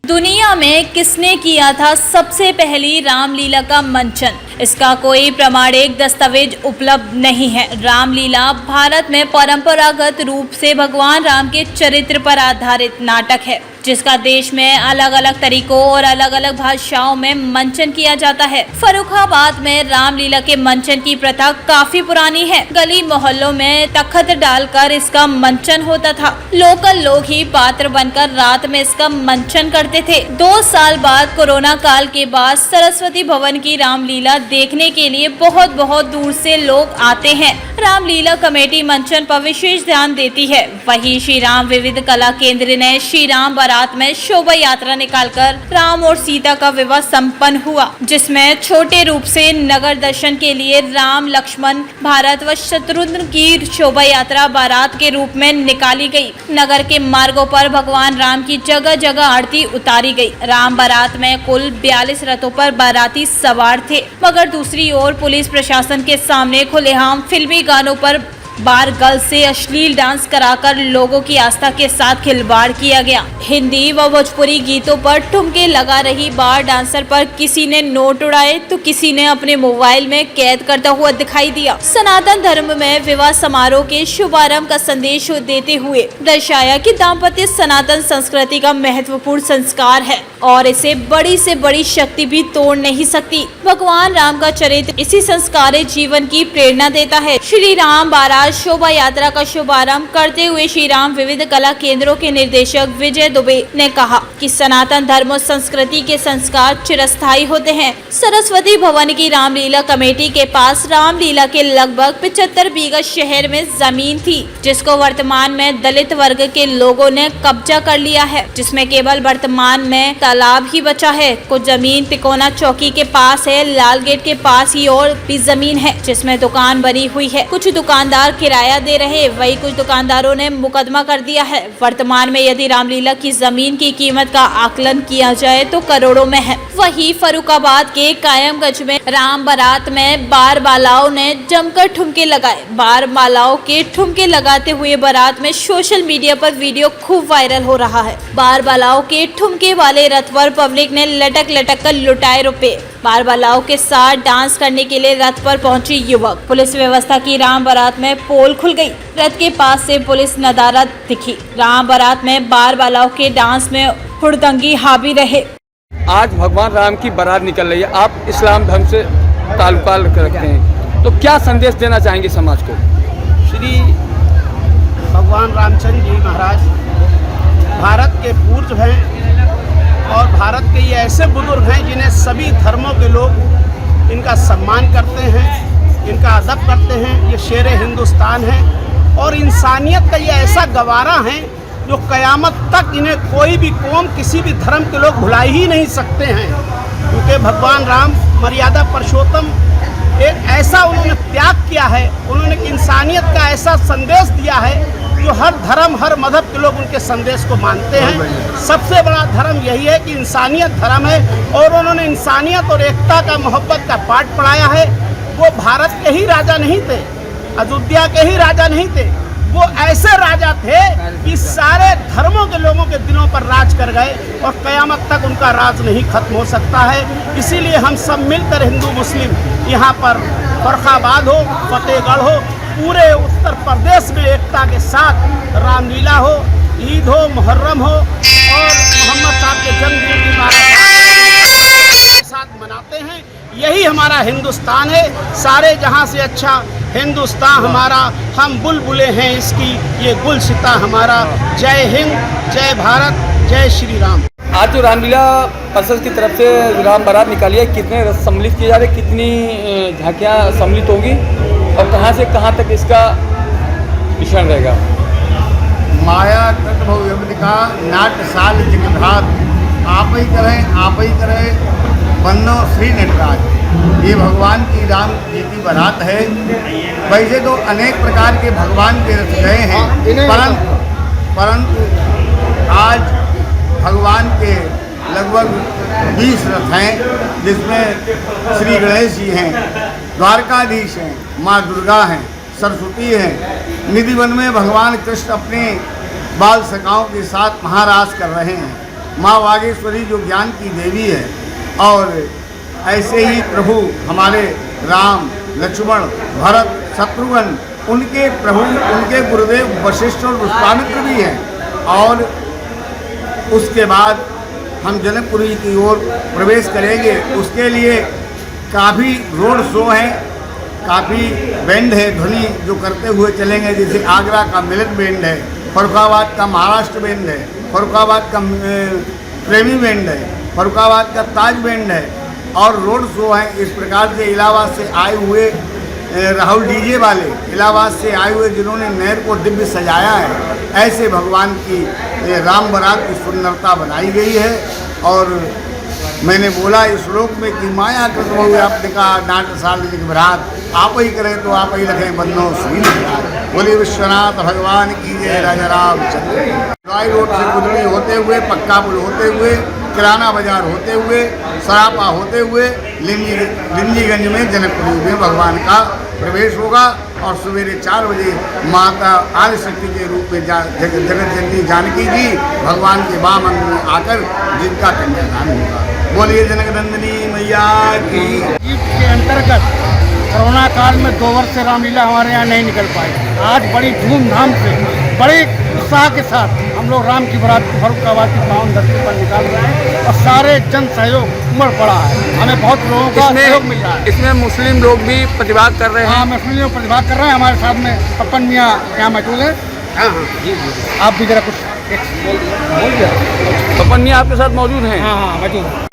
दुनिया में किसने किया था सबसे पहली रामलीला का मंचन? इसका कोई प्रमाणिक दस्तावेज उपलब्ध नहीं है। रामलीला भारत में परंपरागत रूप से भगवान राम के चरित्र पर आधारित नाटक है, जिसका देश में अलग अलग तरीकों और अलग अलग भाषाओं में मंचन किया जाता है। फर्रुखाबाद में रामलीला के मंचन की प्रथा काफी पुरानी है। गली मोहल्लों में तख्त डालकर इसका मंचन होता था। लोकल लोग ही पात्र बनकर रात में इसका मंचन करते थे। 2 साल बाद कोरोना काल के बाद सरस्वती भवन की रामलीला देखने के लिए बहुत दूर से लोग आते हैं। रामलीला कमेटी मंचन पर विशेष ध्यान देती है। वहीं श्री राम विविध कला केंद्र ने श्री राम बारात में शोभा यात्रा निकालकर राम और सीता का विवाह संपन्न हुआ, जिसमें छोटे रूप से नगर दर्शन के लिए राम, लक्ष्मण, भारत व शत्रुघ्न की शोभा यात्रा बारात के रूप में निकाली गई। नगर के मार्गों पर भगवान राम की जगह जगह आरती उतारी गई। राम बारात में कुल 42 रथों पर बाराती सवार थे, मगर दूसरी ओर पुलिस प्रशासन के सामने खुलेआम फिल्मी गानों पर बार गर्ल्स से अश्लील डांस कराकर लोगों की आस्था के साथ खिलवाड़ किया गया। हिंदी व भोजपुरी गीतों पर ठुमके लगा रही बार डांसर पर किसी ने नोट उड़ाए तो किसी ने अपने मोबाइल में कैद करता हुआ दिखाई दिया। सनातन धर्म में विवाह समारोह के शुभारंभ का संदेश देते हुए दर्शाया कि दाम्पत्य सनातन संस्कृति का महत्वपूर्ण संस्कार है और इसे बड़ी से बड़ी शक्ति भी तोड़ नहीं सकती। भगवान राम का चरित्र इसी संस्कारित जीवन की प्रेरणा देता है। श्री राम बारात शोभा यात्रा का शुभारंभ करते हुए श्री राम विविध कला केंद्रों के निदेशक विजय दुबे ने कहा कि सनातन धर्म और संस्कृति के संस्कार चिरस्थायी होते हैं। सरस्वती भवन की रामलीला कमेटी के पास रामलीला के लगभग 75 बीघा शहर में जमीन थी, जिसको वर्तमान में दलित वर्ग के लोगों ने कब्जा कर लिया है, जिसमें केवल वर्तमान में तालाब ही बचा है। कुछ जमीन तिकोना चौकी के पास है, लाल गेट के पास ही और भी जमीन है जिसमें दुकान बनी हुई है। कुछ दुकानदार किराया दे रहे, वही कुछ दुकानदारों ने मुकदमा कर दिया है। वर्तमान में यदि रामलीला की जमीन की कीमत का आकलन किया जाए तो करोड़ों में है। वही फर्रुखाबाद के कायमगंज में राम बारात में बार बालाओं ने जमकर ठुमके लगाए। बार बालाओं के ठुमके लगाते हुए बारात में सोशल मीडिया पर वीडियो खूब वायरल हो रहा है। बार बालाओं के ठुमके वाले रथ पर पब्लिक ने लटक कर लुटाए रुपए। बार बालाओं के साथ डांस करने के लिए रथ पर पहुंचे युवक। पुलिस व्यवस्था की राम बारात में पोल खुल गई। रथ के पास से पुलिस नजारा दिखी। राम बारात में बार बालाओं के डांस में हुड़दंगी हावी रहे। आज भगवान राम की बारात निकल रही है, आप इस्लाम धर्म से ताल्लुकात रखते हैं, तो क्या संदेश देना चाहेंगे समाज को? श्री भगवान रामचंद्र जी महाराज भारत के पूर्व हैं और भारत के ये ऐसे बुजुर्ग हैं जिन्हें सभी धर्मों के लोग इनका सम्मान करते हैं, इनका अदब करते हैं। ये शेर हिंदुस्तान है और इंसानियत का ये ऐसा गवारा है जो कयामत तक इन्हें कोई भी कौम, किसी भी धर्म के लोग भुला ही नहीं सकते हैं, क्योंकि भगवान राम मर्यादा पुरुषोत्तम एक ऐसा उन्होंने त्याग किया है, उन्होंने इंसानियत का ऐसा संदेश दिया है जो हर धर्म, हर मजहब के लोग उनके संदेश को मानते हैं। सबसे बड़ा धर्म यही है कि इंसानियत धर्म है और उन्होंने इंसानियत और एकता का, मोहब्बत का पाठ पढ़ाया है। वो भारत के ही राजा नहीं थे, अयोध्या के ही राजा नहीं थे, वो ऐसे राजा थे कि सारे धर्मों के लोगों के दिलों पर राज कर गए और कयामत तक उनका राज नहीं खत्म हो सकता है। इसीलिए हम सब मिलकर हिंदू मुस्लिम यहाँ पर फर्रुखाबाद हो, फतेहगढ़ हो, पूरे उत्तर प्रदेश में एकता के साथ रामलीला हो, ईद हो, मुहर्रम हो और मोहम्मद साहब के जन्मदिन की बारात के साथ मनाते हैं। यही हमारा हिंदुस्तान है, सारे जहां से अच्छा हिंदुस्तान हमारा, हम बुलबुलें हैं इसकी, ये गुलसिता हमारा। जय हिंद, जय भारत, जय श्री राम। आज जो रामलीला परिषद की तरफ से राम बारात निकाली है, कितने रथ सम्मिलित किए जा रहे, कितनी झांकियाँ सम्मिलित होंगी और कहाँ से कहाँ तक इसका मिश्रण रहेगा? माया तत्भव्यमलिका नाट्यशाल जगद्धात, आप ही करें बन्नो श्री नटराज। ये भगवान की राम जी की बारात है। वैसे तो अनेक प्रकार के भगवान के रथ गए हैं, परंतु आज भगवान के लगभग 20 रथ हैं, जिसमें श्री गणेश जी हैं, द्वारकाधीश हैं, माँ दुर्गा हैं, सरस्वती हैं। निधि वन में भगवान कृष्ण अपने बाल सखाओं के साथ महाराज कर रहे हैं। माँ वागेश्वरी जो ज्ञान की देवी है, और ऐसे ही प्रभु हमारे राम, लक्ष्मण, भरत, शत्रुघ्न, उनके प्रभु, उनके गुरुदेव वशिष्ठ और विश्वामित्र भी हैं। और उसके बाद हम जनकपुरी की ओर प्रवेश करेंगे। उसके लिए काफ़ी रोड शो है, काफ़ी बैंड है, ध्वनि जो करते हुए चलेंगे। जैसे आगरा का मिलिट बैंड है, फरुखाबाद का महाराष्ट्र बैंड है, फरुखाबाद का प्रेमी बैंड है, फरुखाबाद का ताज बैंड है, और रोड शो है। इस प्रकार से इलाहाबाद से आए हुए राहुल डीजे वाले, इलाहाबाद से आए हुए जिन्होंने नहर को दिव्य सजाया है, ऐसे भगवान की राम बारात की सुंदरता बनाई गई है। और मैंने बोला इस श्लोक में कि माया कृत बहु व्याप्तिका नाट साल भरात, आप ही करें तो आप ही रखें बंधो श्री निरात। बोले विश्वनाथ भगवान की जय। राजा रामचंद्र। रॉय रोड से गुजरी होते हुए, पक्का पुल होते हुए, किराना बाजार होते हुए, सरापा होते हुए लिंजीगंज में जनकपुरी में भगवान का प्रवेश होगा। और सवेरे 4 बजे माता आदिशक्ति के रूप में जगत जननी जानकी जी भगवान के वाम अंग में आकर जिनका कन्यादान होगा। बोलिए जनक नंदिनी मैया की। ईद के अंतर्गत कोरोना काल में 2 वर्ष से रामलीला हमारे यहाँ नहीं निकल पाई। आज बड़ी धूमधाम से, बड़े उत्साह के साथ हम लोग राम की बारात को फरुखाबाद की पावन धरती पर निकाल रहे हैं, और सारे जन सहयोग उमड़ पड़ा है। हमें बहुत लोगों का सहयोग मिल रहा है। इसमें मुस्लिम लोग भी प्रतिभाग कर रहे हैं। हाँ, मुस्लिम लोग प्रतिभाग कर रहे हैं। हमारे साथ में पप्पन मियाँ यहाँ मौजूद है। हाँ हाँ जी, आप भी जरा कुछ बोल दिया। पपन मियाँ आपके साथ मौजूद हैं। हाँ हाँ मौजूद है।